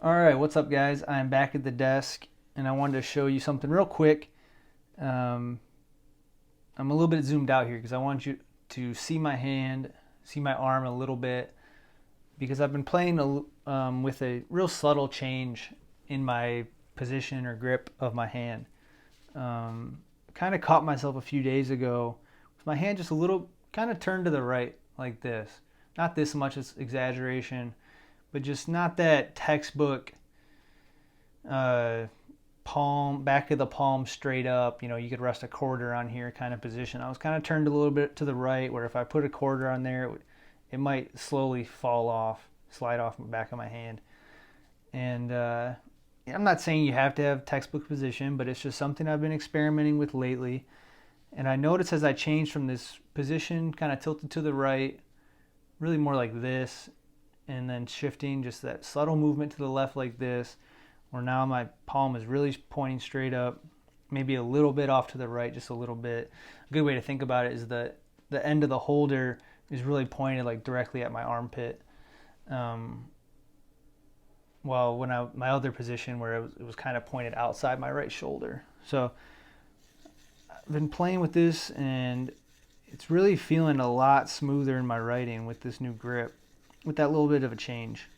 All right, what's up, guys? I'm back at the desk, and I wanted to show you something real quick. Um, I'm a little bit zoomed out here because I want you to see my hand, see my arm a little bit, because I've been playing with a real subtle change in my position or grip of my hand. Kind of caught myself a few days ago with my hand just a little kind of turned to the right, like this. Not this much, it's exaggeration, but just not that textbook uh, palm, back of the palm straight up. You know, you could rest a quarter on here kind of position. I was kind of turned a little bit to the right, where if I put a quarter on there, it might slowly fall off, slide off the back of my hand. And I'm not saying you have to have textbook position, but it's just something I've been experimenting with lately. And I noticed as I changed from this position, kind of tilted to the right, really more like this, and then shifting just that subtle movement to the left like this, where now my palm is really pointing straight up, maybe a little bit off to the right, just a little bit. A good way to think about it is that the end of the holder is really pointed like directly at my armpit. Um, while when my other position where it was kind of pointed outside my right shoulder. So I've been playing with this and it's really feeling a lot smoother in my writing with this new grip, with that little bit of a change.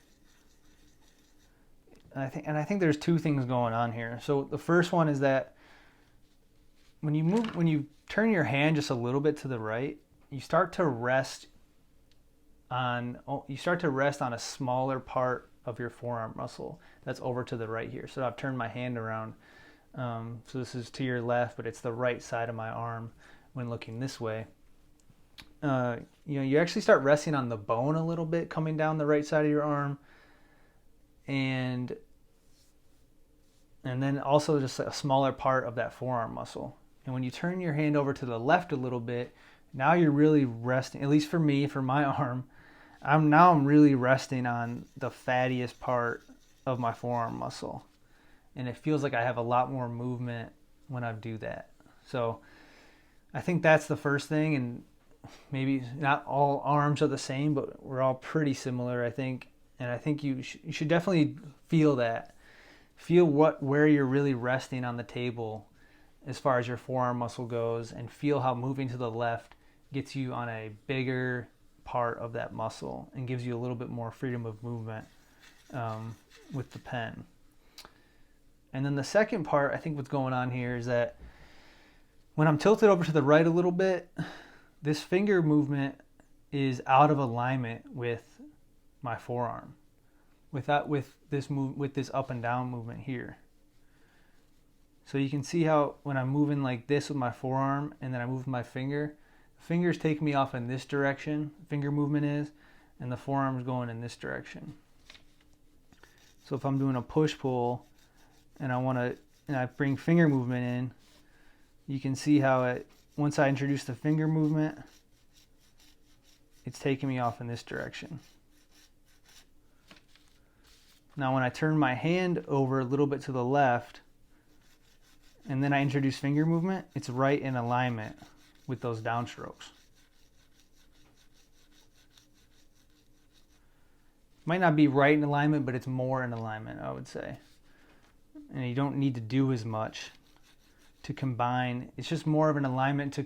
I think there's two things going on here. So the first one is that when you turn your hand just a little bit to the right, you start to rest on a smaller part of your forearm muscle that's over to the right here. So I've turned my hand around. So this is to your left, but it's the right side of my arm when looking this way. You actually start resting on the bone a little bit coming down the right side of your arm, and then also just a smaller part of that forearm muscle. And when you turn your hand over to the left a little bit, now you're really resting. At least for me, for my arm, I'm really resting on the fattiest part of my forearm muscle, and it feels like I have a lot more movement when I do that. So I think that's the first thing, and maybe not all arms are the same, but we're all pretty similar, I think. And I think you should definitely feel that. Feel where you're really resting on the table as far as your forearm muscle goes, and feel how moving to the left gets you on a bigger part of that muscle and gives you a little bit more freedom of movement with the pen. And then the second part, I think what's going on here is that when I'm tilted over to the right a little bit, this finger movement is out of alignment with my forearm, with this up and down movement here. So you can see how when I'm moving like this with my forearm and then I move my finger, the finger's taking me off in this direction, finger movement is, and the forearm's going in this direction. So if I'm doing a push-pull and I bring finger movement in, you can see how once I introduce the finger movement, it's taking me off in this direction. Now when I turn my hand over a little bit to the left, and then I introduce finger movement, it's right in alignment with those downstrokes. Might not be right in alignment, but it's more in alignment, I would say. And you don't need to do as much to combine. It's just more of an alignment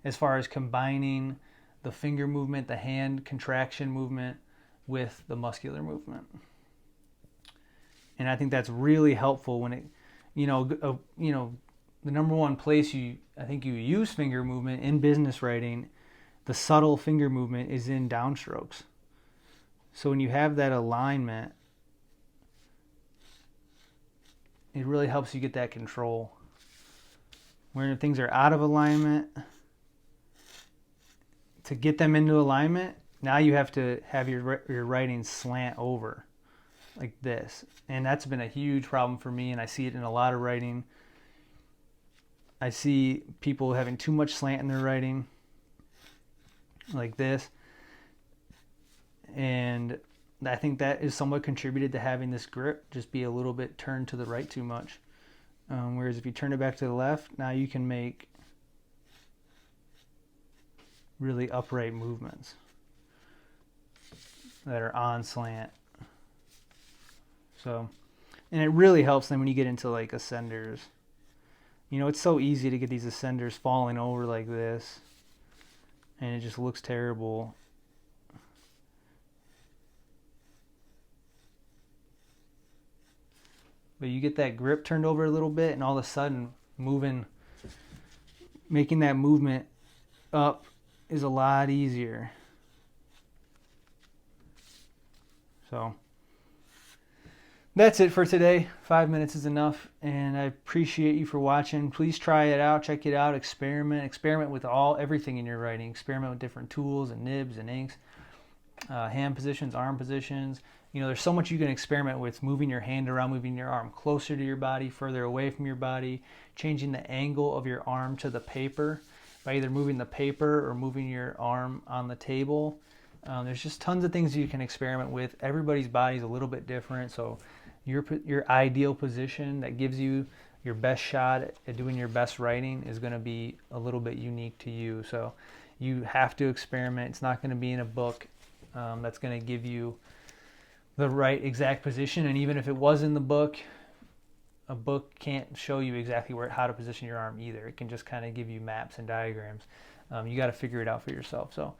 as far as combining the finger movement, the hand contraction movement with the muscular movement. And I think that's really helpful when it, the number one place I think you use finger movement in business writing, the subtle finger movement is in downstrokes. So when you have that alignment, it really helps you get that control. When things are out of alignment, to get them into alignment, now you have to have your writing slant over like this. And that's been a huge problem for me, and I see it in a lot of writing. I see people having too much slant in their writing like this. And I think that is somewhat contributed to having this grip just be a little bit turned to the right too much. Whereas if you turn it back to the left, now you can make really upright movements that are on slant. So, and it really helps then when you get into like ascenders. You know, it's so easy to get these ascenders falling over like this, and it just looks terrible. But you get that grip turned over a little bit, and all of a sudden making that movement up is a lot easier. So that's it for today. 5 minutes is enough, and I appreciate you for watching. Please try it out, check it out, experiment with everything in your writing. Experiment with different tools and nibs and inks, hand positions, arm positions. You know, there's so much you can experiment with, moving your hand around, moving your arm closer to your body, further away from your body, changing the angle of your arm to the paper by either moving the paper or moving your arm on the table. There's just tons of things you can experiment with. Everybody's body is a little bit different, so your ideal position that gives you your best shot at doing your best writing is going to be a little bit unique to you. So you have to experiment. It's not going to be in a book that's going to give you the right exact position. And even if it was in the book, a book can't show you exactly how to position your arm either. It can just kind of give you maps and diagrams. You got to figure it out for yourself. So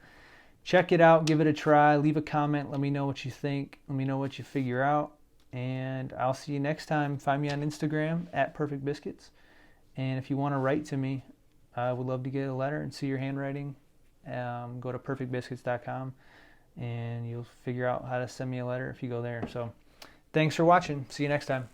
check it out, give it a try, leave a comment, let me know what you think, let me know what you figure out, and I'll see you next time. Find me on Instagram @PerfectBiscuits, and if you want to write to me, I would love to get a letter and see your handwriting. Go to perfectbiscuits.com and you'll figure out how to send me a letter if you go there. So thanks for watching. See you next time.